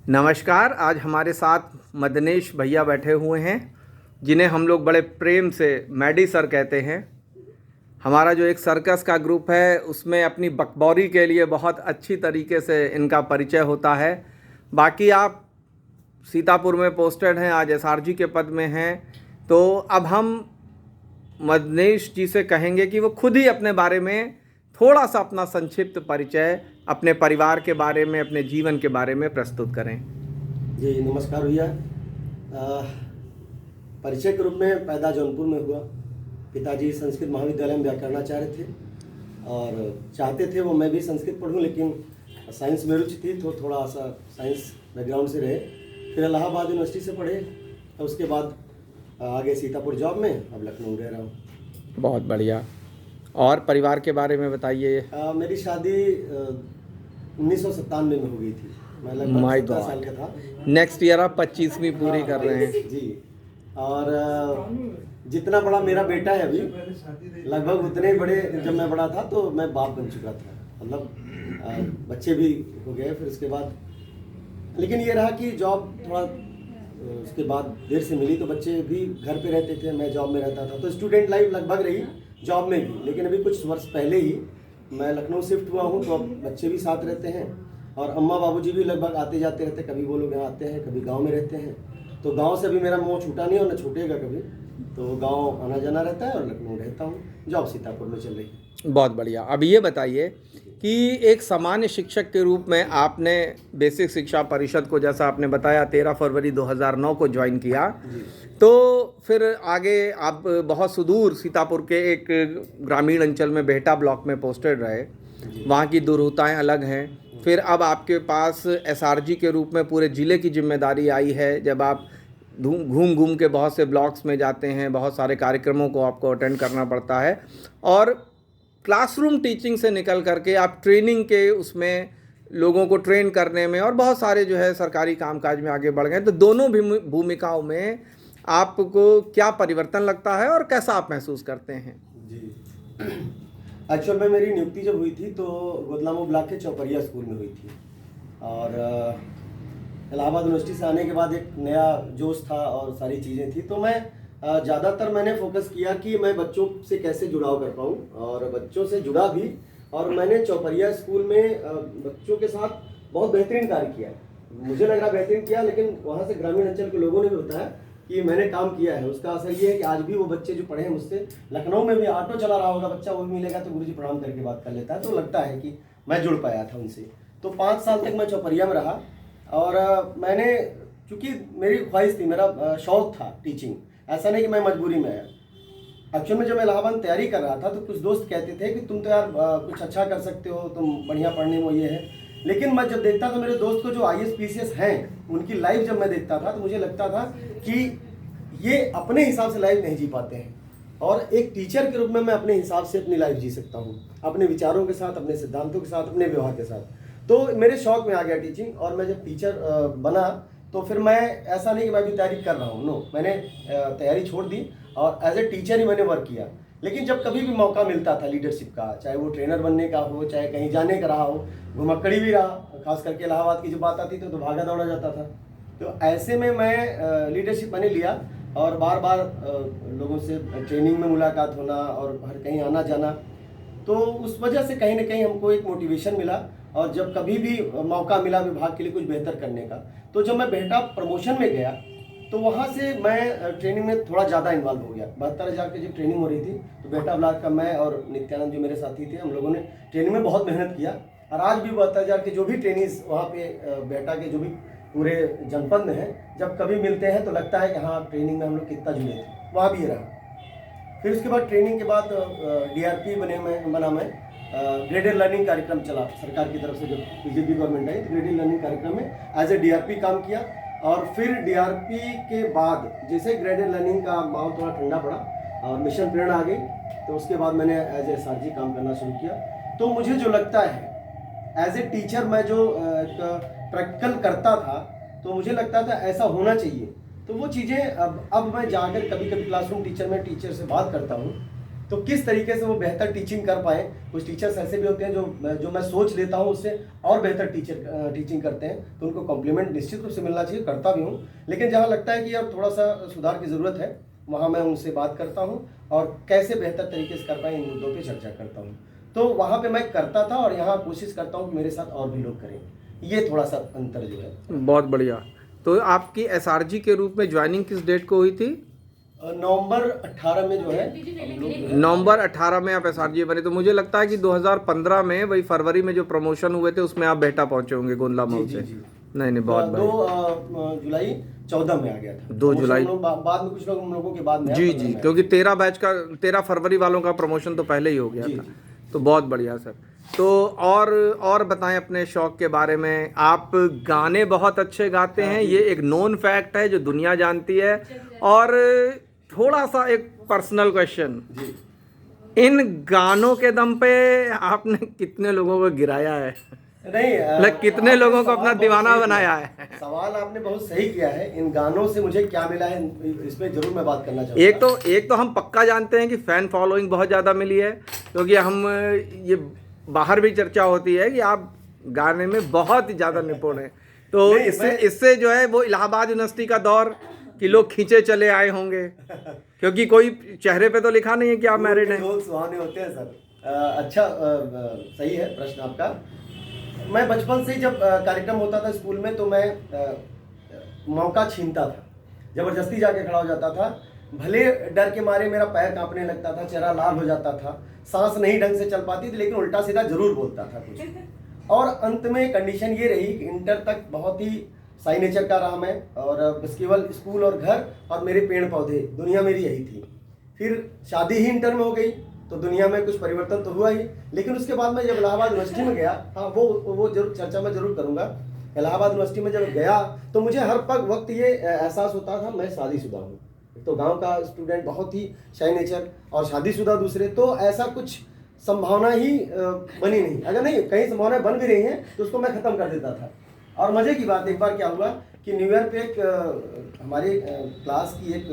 नमस्कार। आज हमारे साथ मदनेश भैया बैठे हुए हैं, जिन्हें हम लोग बड़े प्रेम से मैडी सर कहते हैं। हमारा जो एक सर्कस का ग्रुप है उसमें अपनी बकबौरी के लिए बहुत अच्छी तरीके से इनका परिचय होता है। बाकी आप सीतापुर में पोस्टेड हैं, आज एसआरजी के पद में हैं, तो अब हम मदनेश जी से कहेंगे कि वो खुद ही अपने बारे में थोड़ा सा अपना संक्षिप्त परिचय अपने परिवार के बारे में, अपने जीवन के बारे में प्रस्तुत करें। जी नमस्कार भैया। परिचय के रूप में पैदा जौनपुर में हुआ। पिताजी संस्कृत महाविद्यालय में व्याकरणाचार्य थे और चाहते थे वो मैं भी संस्कृत पढ़ूं, लेकिन साइंस में रुचि थी तो थोड़ा सा साइंस बैकग्राउंड से रहे। फिर इलाहाबाद यूनिवर्सिटी से पढ़े और उसके बाद आगे सीतापुर जॉब में, अब लखनऊ रह रहा हूँ। बहुत बढ़िया। और परिवार के बारे में बताइए। मेरी शादी 1997 में हो गई थी। मैं लगभग 17 साल का था। नेक्स्ट ईयर आप 25वीं पूरी कर रहे हैं जी। और जितना बड़ा मेरा बेटा है अभी, लगभग उतने ही बड़े जब मैं बड़ा था तो मैं बाप बन चुका था। मतलब बच्चे भी हो गए फिर उसके बाद। लेकिन ये रहा कि जॉब थोड़ा उसके बाद देर से मिली तो बच्चे भी घर पे रहते थे, मैं जॉब में रहता था, तो स्टूडेंट लाइफ लगभग रही जॉब में भी। लेकिन अभी कुछ वर्ष पहले ही मैं लखनऊ शिफ्ट हुआ हूँ, तो अब बच्चे भी साथ रहते हैं और अम्मा बाबूजी भी लगभग आते जाते रहते। कभी वो लोग यहाँ आते हैं, कभी गांव में रहते हैं। तो गांव से भी मेरा मोह छूटा नहीं और न छूटेगा कभी। तो गांव आना जाना रहता है और लखनऊ रहता हूँ। जॉब सीतापुर में चल रही है। बहुत बढ़िया। अब ये बताइए कि एक सामान्य शिक्षक के रूप में आपने बेसिक शिक्षा परिषद को, जैसा आपने बताया, 13 फरवरी 2009 को ज्वाइन किया, तो फिर आगे आप बहुत सुदूर सीतापुर के एक ग्रामीण अंचल में बेहटा ब्लॉक में पोस्टेड रहे। वहाँ की दुरूहताएँ अलग हैं। फिर अब आपके पास एसआरजी के रूप में पूरे ज़िले की जिम्मेदारी आई है। जब आप घूम घूम के बहुत से ब्लॉक्स में जाते हैं, बहुत सारे कार्यक्रमों को आपको अटेंड करना पड़ता है और क्लासरूम टीचिंग से निकल करके आप ट्रेनिंग के उसमें लोगों को ट्रेन करने में और बहुत सारे जो है सरकारी कामकाज में आगे बढ़ गए। तो दोनों भी भूमिकाओं में आपको क्या परिवर्तन लगता है और कैसा आप महसूस करते हैं? जी एक्चुअल में मेरी नियुक्ति जब हुई थी तो गोदलामू ब्लॉक के चौपरिया स्कूल में हुई थी और इलाहाबाद यूनिवर्सिटी से आने के बाद एक नया जोश था और सारी चीज़ें थी। तो मैं ज़्यादातर मैंने फोकस किया कि मैं बच्चों से कैसे जुड़ाव कर पाऊँ और बच्चों से जुड़ा भी। और मैंने चौपरिया स्कूल में बच्चों के साथ बहुत बेहतरीन कार्य किया। मुझे लग रहा बेहतरीन किया, लेकिन वहाँ से ग्रामीण अंचल के लोगों ने भी बताया कि मैंने काम किया है। उसका असर ये है कि आज भी वो बच्चे जो पढ़े हैं मुझसे, लखनऊ में भी ऑटो चला रहा होगा बच्चा, वो भी मिलेगा तो गुरुजी प्रणाम करके बात कर लेता है। तो लगता है कि मैं जुड़ पाया था उनसे। तो 5 साल तक मैं चौपरिया में रहा और मैंने, चूँकि मेरी ख्वाहिश थी, मेरा शौक था टीचिंग, ऐसा नहीं कि मैं मजबूरी में आया। एक्चुअल में जब मैं इलाहाबाद में तैयारी कर रहा था तो कुछ दोस्त कहते थे कि तुम तो यार कुछ अच्छा कर सकते हो, तुम बढ़िया पढ़ने में ये है। लेकिन मैं जब देखता तो मेरे दोस्त को जो IAS PCS हैं, उनकी लाइफ जब मैं देखता था तो मुझे लगता था कि ये अपने हिसाब से लाइफ नहीं जी पाते हैं और एक टीचर के रूप में मैं अपने हिसाब से अपनी लाइफ जी सकता हूँ, अपने विचारों के साथ, अपने सिद्धांतों के साथ, अपने व्यवहार के साथ। तो मेरे शौक में आ गया टीचिंग और मैं जब टीचर बना तो फिर मैं, ऐसा नहीं कि मैं भी तैयारी कर रहा हूँ, नो, मैंने तैयारी छोड़ दी और एज ए टीचर ही मैंने वर्क किया। लेकिन जब कभी भी मौका मिलता था लीडरशिप का, चाहे वो ट्रेनर बनने का हो, चाहे कहीं जाने का रहा हो, घुमक्कड़ी भी रहा, खास करके इलाहाबाद की जब बात आती तो भागा दौड़ा जाता था। तो ऐसे में मैं लीडरशिप मैंने लिया और बार बार लोगों से ट्रेनिंग में मुलाकात होना और हर कहीं आना जाना, तो उस वजह से कहीं ना कहीं हमको एक मोटिवेशन मिला। और जब कभी भी मौका मिला विभाग के लिए कुछ बेहतर करने का, तो जब मैं बेहटा प्रमोशन में गया तो वहाँ से मैं ट्रेनिंग में थोड़ा ज़्यादा इन्वॉल्व हो गया। 72,000 की जब ट्रेनिंग हो रही थी तो बेहटा ब्लॉक का मैं और नित्यानंद जो मेरे साथी थे, हम लोगों ने ट्रेनिंग में बहुत मेहनत किया। और आज भी 72,000 के जो भी ट्रेनिंग्स वहाँ पे बेहटा के जो भी पूरे जनपद में हैं, जब कभी मिलते हैं तो लगता है कि हाँ, ट्रेनिंग में हम लोग कितना जुड़े थे, वहाँ भी रहा। फिर उसके बाद ट्रेनिंग के बाद DRP बना मैं। ग्रेडेड लर्निंग कार्यक्रम चला सरकार की तरफ से, जब BJP गवर्नमेंट आई तो ग्रेडेड लर्निंग कार्यक्रम में एज ए DRP काम किया। और फिर DRP के बाद जैसे ग्रेडेड लर्निंग का माहौल थोड़ा ठंडा पड़ा और मिशन प्रेरणा आ गई, तो उसके बाद मैंने एज ए SRG काम करना शुरू किया। तो मुझे जो लगता है एज ए टीचर, मैं जो प्रैक्टिकल करता था तो मुझे लगता था ऐसा होना चाहिए। तो वो चीज़ें अब मैं जाकर कभी कभी क्लासरूम टीचर में टीचर से बात करता हूँ तो किस तरीके से वो बेहतर टीचिंग कर पाए। कुछ टीचर्स ऐसे भी होते हैं जो मैं सोच लेता हूँ उससे और बेहतर टीचिंग करते हैं, तो उनको कॉम्प्लीमेंट निश्चित रूप से मिलना चाहिए, करता भी हूँ। लेकिन जहाँ लगता है कि अब थोड़ा सा सुधार की ज़रूरत है, वहाँ मैं उनसे बात करता हूँ और कैसे बेहतर तरीके से कर पाए इन मुद्दों पर चर्चा करता हूँ। तो वहाँ पर मैं करता था और यहाँ कोशिश करता हूँ कि मेरे साथ और भी लोग करें। ये थोड़ा सा अंतर जो है। बहुत बढ़िया। तो आपकी एसआरजी के रूप में ज्वाइनिंग किस डेट को हुई थी? नवंबर 18 में जो है हम लोग नवंबर 18 में आप एसआरजी बने। तो मुझे लगता है कि 2015 में, वही फरवरी में जो प्रमोशन हुए थे उसमें आप बेहटा पहुंचे होंगे गोंदला मऊ से। नहीं बहुत बढ़िया। 2 जुलाई 14 में आ गया था। 2 जुलाई बाद में कुछ लोग हम लोगों के बाद में जी जी, क्योंकि 13 फरवरी वालों का प्रमोशन तो पहले ही हो गया था। तो बहुत बढ़िया सर। तो और बताएं अपने शौक के बारे में। आप गाने बहुत अच्छे गाते हैं, ये एक नोन फैक्ट है जो दुनिया जानती है। और थोड़ा सा एक पर्सनल क्वेश्चन, इन गानों के दम पे आपने कितने लोगों को गिराया है? नहीं, कितने लोगों को अपना दीवाना बनाया है? सवाल आपने बहुत सही किया है। इन गानों से मुझे क्या मिला है, इसमें जरूर मैं बात करना चाहूँगा। एक तो हम पक्का जानते हैं कि फैन फॉलोइंग बहुत ज़्यादा मिली है, क्योंकि हम ये बाहर भी चर्चा होती है कि आप गाने में बहुत ही ज़्यादा निपुण हैं। तो इससे जो है वो इलाहाबाद यूनिवर्सिटी का दौर कि लोग खींचे चले आए होंगे, क्योंकि कोई चेहरे पे तो लिखा नहीं है कि आप मैरिड हैं। लोग सुहाने होते हैं सर। अच्छा, सही है प्रश्न आपका। मैं बचपन से ही जब कार्यक्रम होता था स्कूल में तो मैं मौका छीनता था, जबरदस्ती जाके खड़ा हो जाता था। भले डर के मारे मेरा पैर कांपने लगता था, चेहरा लाल हो जाता था, सांस नहीं ढंग से चल पाती थी, लेकिन उल्टा सीधा जरूर बोलता था कुछ। और अंत में कंडीशन ये रही कि इंटर तक बहुत ही साई नेचर का रहा मैं, और बस केवल स्कूल और घर और मेरे पेड़ पौधे, दुनिया मेरी यही थी। फिर शादी ही इंटर में हो गई तो दुनिया में कुछ परिवर्तन तो हुआ ही। लेकिन उसके बाद मैं जब इलाहाबाद यूनिवर्सिटी में गया, हाँ वो जरूर चर्चा मैं जरूर करूँगा। इलाहाबाद यूनिवर्सिटी में जब गया तो मुझे हर वक्त ये एहसास होता था मैं शादीशुदा हूँ। तो गांव का स्टूडेंट, बहुत ही शाई नेचर, और शादीशुदा दूसरे, तो ऐसा कुछ संभावना ही बनी नहीं। अगर नहीं कहीं संभावना बन भी रही है तो उसको मैं ख़त्म कर देता था। और मज़े की बात, एक बार क्या हुआ कि न्यू ईयर पे एक हमारे क्लास की एक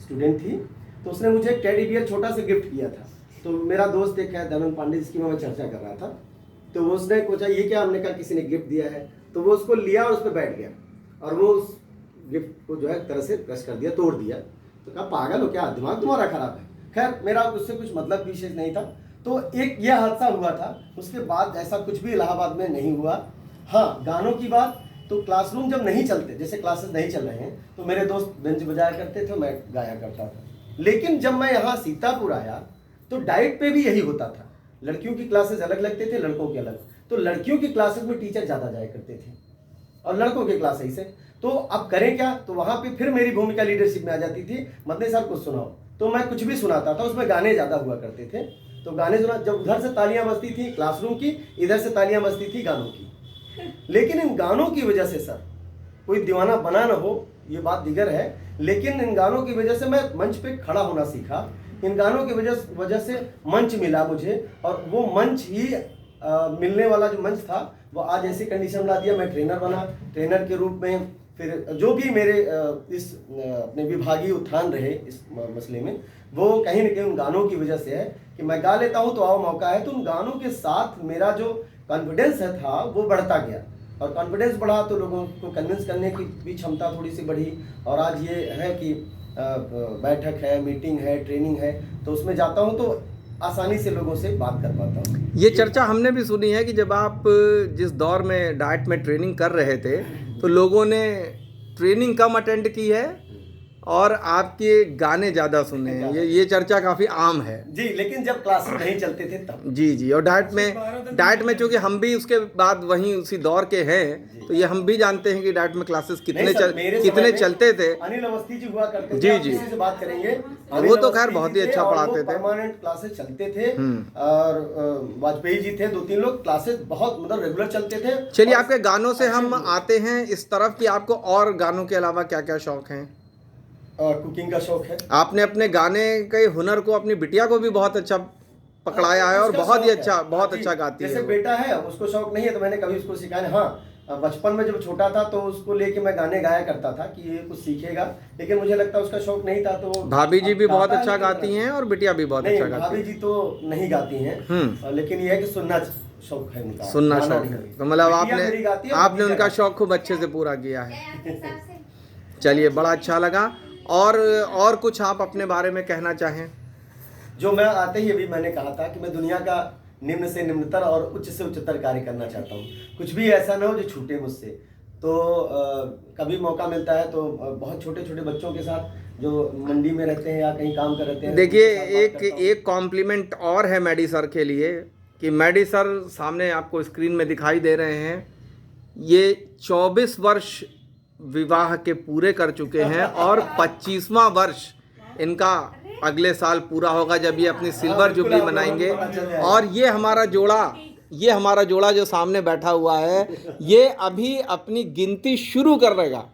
स्टूडेंट थी, तो उसने मुझे एक टेडी बियर छोटा सा गिफ्ट किया था। तो मेरा दोस्त एक है दयानंद पांडे, जिसकी मैं चर्चा कर रहा था, तो वो उसने पूछा ये क्या, हमने कहा किसी ने गिफ्ट दिया है। तो वो उसको लिया और उस पर बैठ गया और वो उस गिफ्ट को जो है तरह से क्रश कर दिया, तोड़ दिया। तो कहा पागल हो क्या, दिमाग तुम्हारा खराब है। खैर मेरा उससे कुछ मतलब विशेष नहीं था। तो एक यह हादसा हुआ था, उसके बाद ऐसा कुछ भी इलाहाबाद में नहीं हुआ। हाँ, गानों की बात, तो क्लासरूम जब नहीं चलते, जैसे क्लासेस नहीं चल रहे हैं, तो मेरे दोस्त बेंच बजाया करते थे, मैं गाया करता था। लेकिन जब मैं यहाँ सीतापुर आया तो डाइट पे भी यही होता था। लड़कियों की क्लासेस अलग लगते थे, लड़कों के अलग। तो लड़कियों की क्लासेस में टीचर ज़्यादा जाया करते थे और लड़कों के क्लास ऐसे। तो अब करें क्या, तो वहाँ पे फिर मेरी भूमिका लीडरशिप में आ जाती थी। मदनी सर कुछ सुनाओ, तो मैं कुछ भी सुनाता था, उसमें गाने ज़्यादा हुआ करते थे। तो गाने सुना, जब उधर से तालियां बजती थी क्लासरूम की, इधर से तालियां बजती थी गानों की। लेकिन इन गानों की वजह से सर, कोई दीवाना बना ना हो ये बात दिगर है, लेकिन इन गानों की वजह से मैं मंच पे खड़ा होना सीखा। इन गानों की वजह से मंच मिला मुझे, और वो मंच ही मिलने वाला जो मंच था वो आज ऐसी कंडीशन बना दिया। मैं ट्रेनर बना, ट्रेनर के रूप में फिर जो भी मेरे इस अपने विभागीय उत्थान रहे इस मसले में, वो कहीं ना कहीं उन गानों की वजह से है कि मैं गा लेता हूँ तो आओ मौका है। तो उन गानों के साथ मेरा जो कॉन्फिडेंस है था वो बढ़ता गया, और कॉन्फिडेंस बढ़ा तो लोगों को कन्विंस करने की भी क्षमता थोड़ी सी बढ़ी। और आज ये है कि बैठक है, मीटिंग है, ट्रेनिंग है, तो उसमें जाता हूँ तो आसानी से लोगों से बात कर पाता हूँ। ये चर्चा हमने भी सुनी है कि जब आप जिस दौर में डाइट में ट्रेनिंग कर रहे थे तो लोगों ने ट्रेनिंग कम अटेंड की है और आपके गाने ज़्यादा सुने हैं। ये चर्चा काफ़ी आम है जी। लेकिन जब क्लासेस नहीं चलते थे तब जी। और डाइट में चूँकि हम भी उसके बाद वहीं उसी दौर के हैं, तो ये हम भी जानते हैं कि डाइट में क्लासेस कितने चलते थे। अनिल अवस्थी जी हुआ करते थे, जी जी, से बात करेंगे। वो तो खैर बहुत ही अच्छा पढ़ाते थे, परमानेंट क्लासेस चलते थे। और वाजपेयी जी थे, 2-3 लोग, क्लासेस बहुत मतलब रेगुलर चलते थे। चलिए आपके गानों से हम आते हैं इस तरफ कि आपको और गानों के अलावा क्या क्या शौक हैं? कुकिंग का शौक है। आपने अपने गाने के हुनर को अपनी बिटिया को भी बहुत अच्छा पकड़ाया है और उसका बहुत ही शौक है। अच्छा, बहुत जी, अच्छा गाती है जैसे वो। बेटा है, उसको शौक नहीं है तो मैंने कभी उसको सिखाया नहीं। हाँ, बचपन में जब छोटा था तो उसको लेके मैं गाने गाया करता था कि ये कुछ सीखेगा, लेकिन मुझे लगता है उसका शौक नहीं था। तो भाभी जी भी अब बहुत गाता है, अच्छा लेकिन गाती हैं और बिटिया भी बहुत नहीं, अच्छा गाती भाभी है। जी तो नहीं गाती हैं, लेकिन ये है कि सुनना शौक है उनका, सुनना गाना शौक नहीं है, है। तो मतलब बिटिया मेरी गाती है, आपने भतीजा उनका गाता शौक खूब अच्छे से पूरा किया है। चलिए, बड़ा अच्छा लगा। और कुछ आप अपने बारे में कहना चाहें? जो मैं आते ही अभी मैंने कहा था कि मैं दुनिया का निम्न से निम्नतर और उच्च से उच्चतर कार्य करना चाहता हूँ। कुछ भी ऐसा ना हो जो छूटे मुझसे। तो कभी मौका मिलता है तो बहुत छोटे छोटे बच्चों के साथ जो मंडी में रहते हैं या कहीं काम कर रहते हैं, देखिए, उनके साथ बात एक करता हूँ। एक कॉम्प्लीमेंट और है मैडी सर के लिए कि मैडी सर सामने आपको स्क्रीन में दिखाई दे रहे हैं। ये 24 वर्ष विवाह के पूरे कर चुके हैं और 25वां वर्ष इनका अगले साल पूरा होगा जब ये अपनी सिल्वर बिल्कुल, जुबली आप लोगों को मनाएंगे। पता चल जाएगा। और ये हमारा जोड़ा जो सामने बैठा हुआ है, ये अभी अपनी गिनती शुरू कर देगा।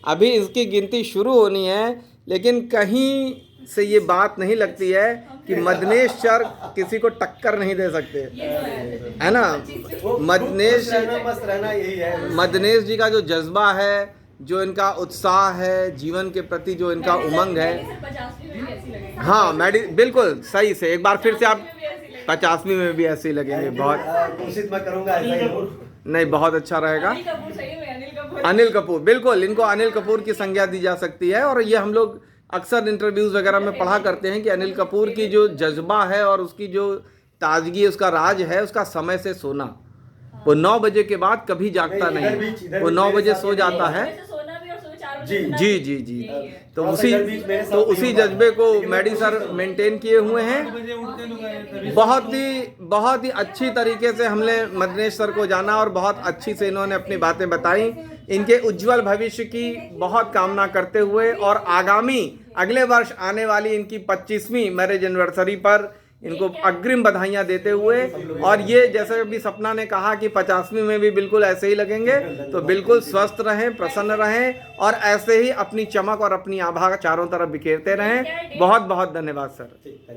अभी इसकी गिनती शुरू होनी है, लेकिन कहीं से ये बात नहीं लगती है कि मदनेश सर किसी को टक्कर नहीं दे सकते, है ना। वो मदनेश खुश रहना, मस्त रहना, यही है। मदनेश जी का जो जज्बा है, जो इनका उत्साह है, जीवन के प्रति जो इनका उमंग है। हाँ, मैडी बिल्कुल सही से, एक बार फिर से आप 50वीं में भी ऐसे ही लगेंगे। बहुत कोशिश मैं करूंगा ऐसा ही हो। नहीं, बहुत अच्छा रहेगा। अनिल कपूर, बिल्कुल, इनको अनिल कपूर की संज्ञा दी जा सकती है। और ये हम लोग अक्सर इंटरव्यूज वगैरह में पढ़ा करते हैं कि अनिल कपूर की जो जज्बा है और उसकी जो ताजगी, उसका राज है उसका समय से सोना। वो 9 बजे के बाद कभी जागता इधर नहीं, भी वो 9 मेरे बजे साथ सो ये जाता नहीं है। जी, जी जी जी। तो थोड़ा सा उसी इधर बीच मेरे साथ तो नहीं उसी हो पा रहा। जज्बे को लेकिन मैं मैडी कोशिश सर करूंगा। मेंटेन किए हुए हैं। बहुत ही अच्छी तरीके से हमने मदनेश सर को जाना और बहुत अच्छी से इन्होंने अपनी बातें बताई। इनके उज्जवल भविष्य की बहुत कामना करते हुए और आगामी अगले वर्ष आने वाली इनकी 25वीं मैरिज एनिवर्सरी पर इनको अग्रिम बधाइयां देते हुए, और ये जैसे अभी सपना ने कहा कि 50वीं में भी बिल्कुल ऐसे ही लगेंगे, तो बिल्कुल स्वस्थ रहें, प्रसन्न रहें और ऐसे ही अपनी चमक और अपनी आभा चारों तरफ बिखेरते रहें। बहुत बहुत धन्यवाद सर।